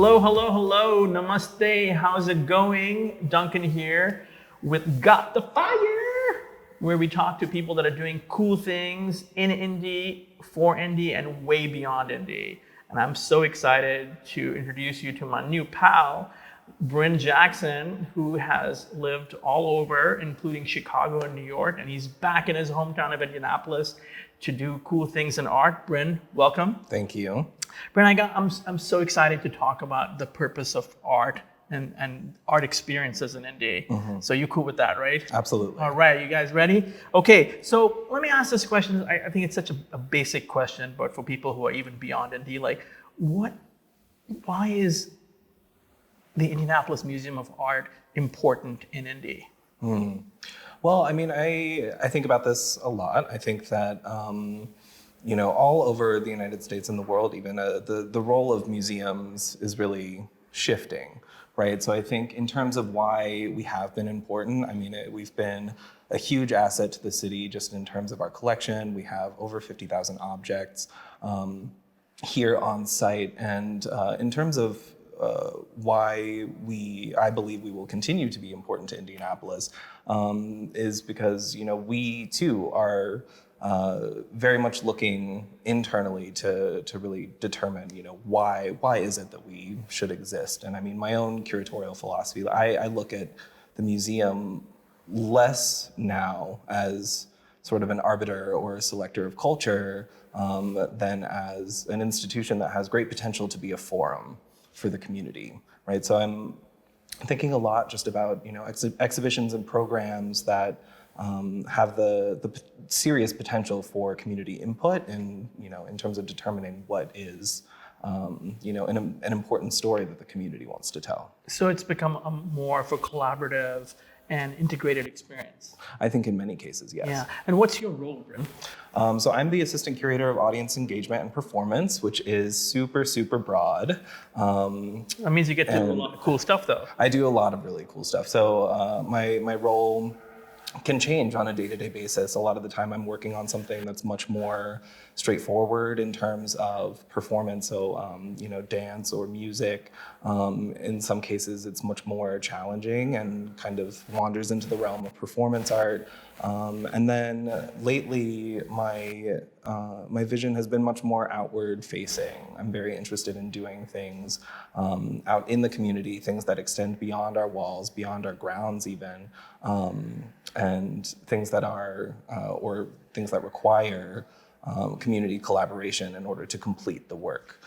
Hello, hello, hello. Namaste. How's it going? Duncan here with Got the Fire, where we talk to people that are doing cool things in Indy, for Indy, and way beyond Indy. And I'm so excited to introduce you to my new pal, Bryn Jackson, who has lived all over, including Chicago and New York, and he's back in his hometown of Indianapolis to do cool things in art. Bryn, welcome. Thank you. Bryn, I'm so excited to talk about the purpose of art and art experiences in Indy. Mm-hmm. So you cool with that, right? Absolutely. All right, you guys ready? Okay, so let me ask this question. I think it's such a basic question, but for people who are even beyond Indy, like why is the Indianapolis Museum of Art important in Indy? Well, I mean, I think about this a lot. I think that, all over the United States and the world, even the role of museums is really shifting, right? So I think in terms of why we have been important, I mean, we've been a huge asset to the city just in terms of our collection. We have over 50,000 objects here on site. And in terms of why I believe we will continue to be important to Indianapolis is because, we too are very much looking internally to really determine, why is it that we should exist? And I mean, my own curatorial philosophy, I look at the museum less now as sort of an arbiter or a selector of culture than as an institution that has great potential to be a forum for the community, right? So I'm thinking a lot just about, exhibitions and programs that have the serious potential for community input and, in terms of determining what is, an important story that the community wants to tell. So it's become more of a collaborative and integrated experience. I think in many cases, yes. Yeah. And what's your role, Bryn? So I'm the assistant curator of audience engagement and performance, which is super, super broad. That means you get to do a lot of cool stuff, though. I do a lot of really cool stuff. So my role can change on a day-to-day basis. A lot of the time I'm working on something that's much more straightforward in terms of performance, so dance or music. In some cases it's much more challenging and kind of wanders into the realm of performance art. And then lately my vision has been much more outward facing. I'm very interested in doing things out in the community, things that extend beyond our walls, beyond our grounds even, and things that are, or things that require community collaboration in order to complete the work.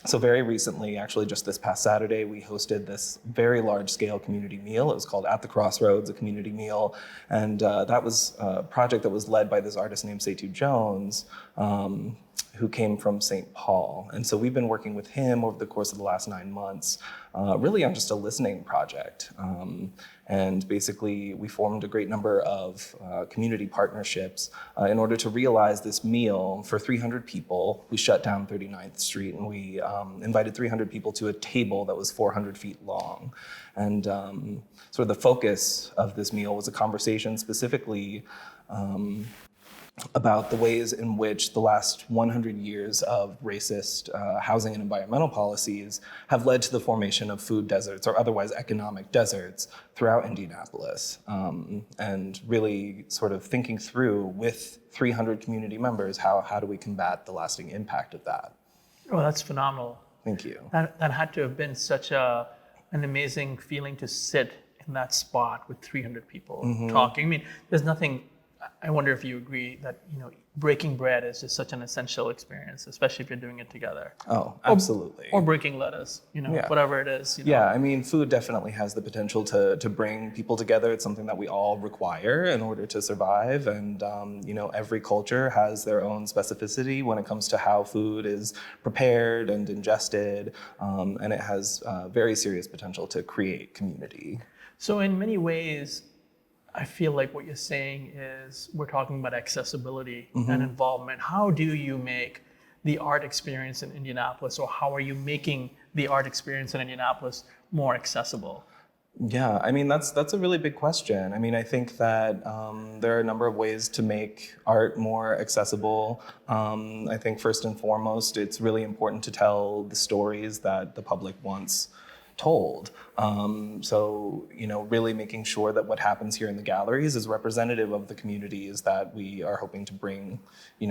So very recently, actually just this past Saturday, we hosted this very large-scale community meal. It was called At the Crossroads, a community meal. And that was a project that was led by this artist named Setu Jones, who came from St. Paul. And so we've been working with him over the course of the last 9 months, really on just a listening project. And basically, we formed a great number of community partnerships in order to realize this meal for 300 people. We shut down 39th Street and we invited 300 people to a table that was 400 feet long. And sort of the focus of this meal was a conversation specifically about the ways in which the last 100 years of racist housing and environmental policies have led to the formation of food deserts or otherwise economic deserts throughout Indianapolis. And really sort of thinking through with 300 community members, how do we combat the lasting impact of that? Oh, that's phenomenal. Thank you. That had to have been such an amazing feeling to sit in that spot with 300 people talking. I mean, there's nothing. I wonder if you agree that, breaking bread is just such an essential experience, especially if you're doing it together. Oh, absolutely. Or breaking lettuce, whatever it is. Yeah, I mean, food definitely has the potential to bring people together. It's something that we all require in order to survive. And, every culture has their own specificity when it comes to how food is prepared and ingested. And it has very serious potential to create community. So in many ways, I feel like what you're saying is we're talking about accessibility and involvement. How do you make the art experience in Indianapolis, or how are you making the art experience in Indianapolis more accessible? Yeah, I mean, that's a really big question. I mean, I think that there are a number of ways to make art more accessible. I think first and foremost, it's really important to tell the stories that the public wants told. So, really making sure that what happens here in the galleries is representative of the communities that we are hoping to bring,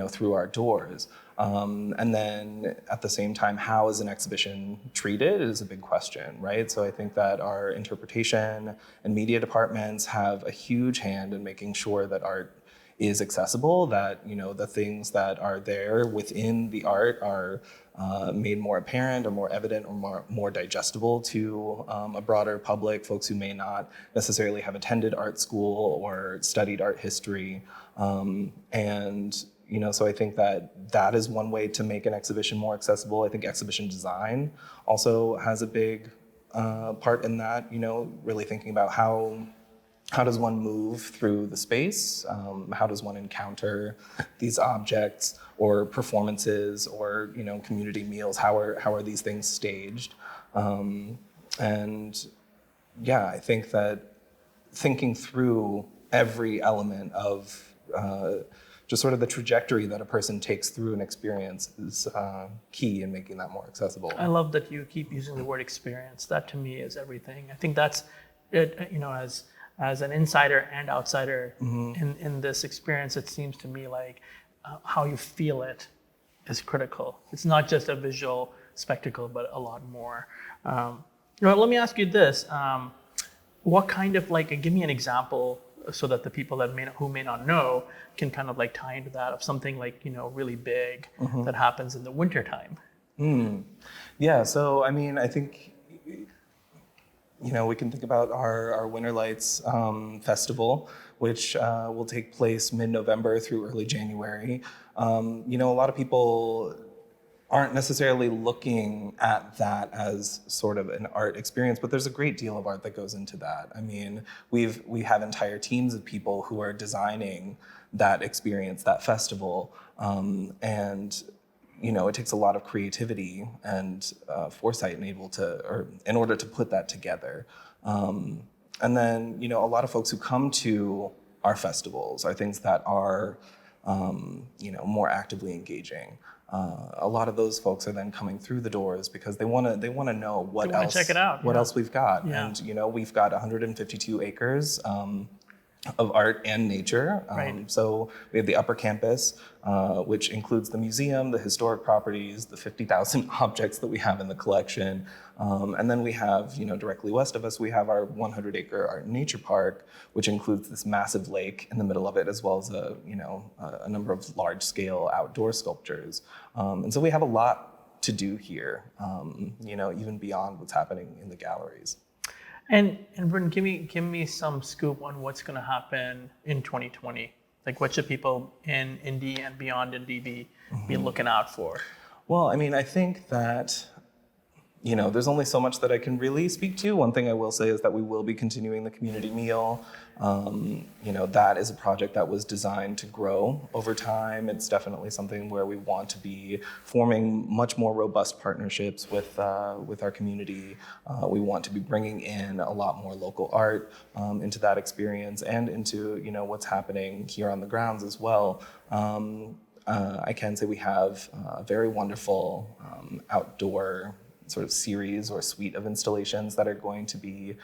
through our doors. And then at the same time, how is an exhibition treated is a big question, right? So I think that our interpretation and media departments have a huge hand in making sure that art is accessible, that the things that are there within the art are made more apparent or more evident or more digestible to a broader public, folks who may not necessarily have attended art school or studied art history. So I think that is one way to make an exhibition more accessible. I think exhibition design also has a big part in that, really thinking about how does one move through the space? How does one encounter these objects or performances or community meals? How are these things staged? I think that thinking through every element of just sort of the trajectory that a person takes through an experience is key in making that more accessible. I love that you keep using the word experience. That to me is everything. I think that's it, as an insider and outsider in this experience, it seems to me like how you feel it is critical. It's not just a visual spectacle, but a lot more. Let me ask you this. What kind of give me an example so that the people who may not know can kind of tie into that of something really big that happens in the wintertime. Yeah, so I mean, I think we can think about our Winter Lights Festival, which will take place mid-November through early January. A lot of people aren't necessarily looking at that as sort of an art experience, but there's a great deal of art that goes into that. I mean, we have entire teams of people who are designing that experience, that festival, it takes a lot of creativity and foresight in order to put that together. And then, a lot of folks who come to our festivals are things that are, more actively engaging. A lot of those folks are then coming through the doors because they want to know what else. Check it out. What else we've got, yeah. And we've got 152 acres. Of art and nature. Right. So we have the upper campus, which includes the museum, the historic properties, the 50,000 objects that we have in the collection. And then we have, directly west of us, we have our 100-acre art and nature park, which includes this massive lake in the middle of it, as well as a number of large-scale outdoor sculptures. And so we have a lot to do here, even beyond what's happening in the galleries. And Bryn, give me some scoop on what's going to happen in 2020. What should people in Indy and beyond Indy be looking out for? Well, I mean, I think that there's only so much that I can really speak to. One thing I will say is that we will be continuing the community meal. That is a project that was designed to grow over time. It's definitely something where we want to be forming much more robust partnerships with our community. We want to be bringing in a lot more local art into that experience and into what's happening here on the grounds as well. I can say we have a very wonderful outdoor sort of series or suite of installations that are going to be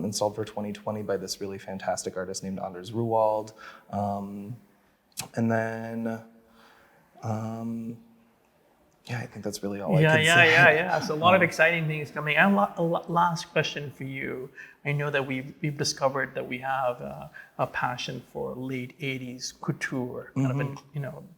installed for 2020 by this really fantastic artist named Anders Ruwald. And then, I think that's really all I can say. Yeah. So a lot of exciting things coming. And last question for you. I know that we've discovered that we have a passion for late 80s couture, kind of,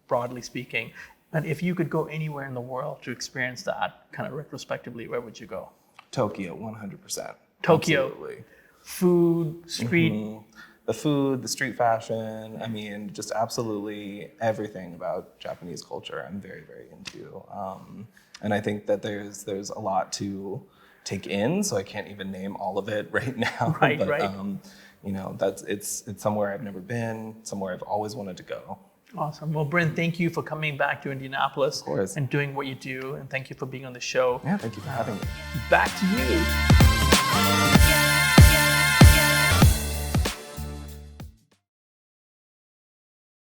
broadly speaking. And if you could go anywhere in the world to experience that kind of retrospectively, where would you go? Tokyo, 100%. Tokyo. Absolutely. Food, street. The food, the street fashion, I mean, just absolutely everything about Japanese culture I'm very, very into. And I think that there's a lot to take in, so I can't even name all of it right now. Right. It's somewhere I've never been, somewhere I've always wanted to go. Awesome. Well, Bryn, thank you for coming back to Indianapolis and doing what you do. And thank you for being on the show. Yeah, thank you for having me. Back to you.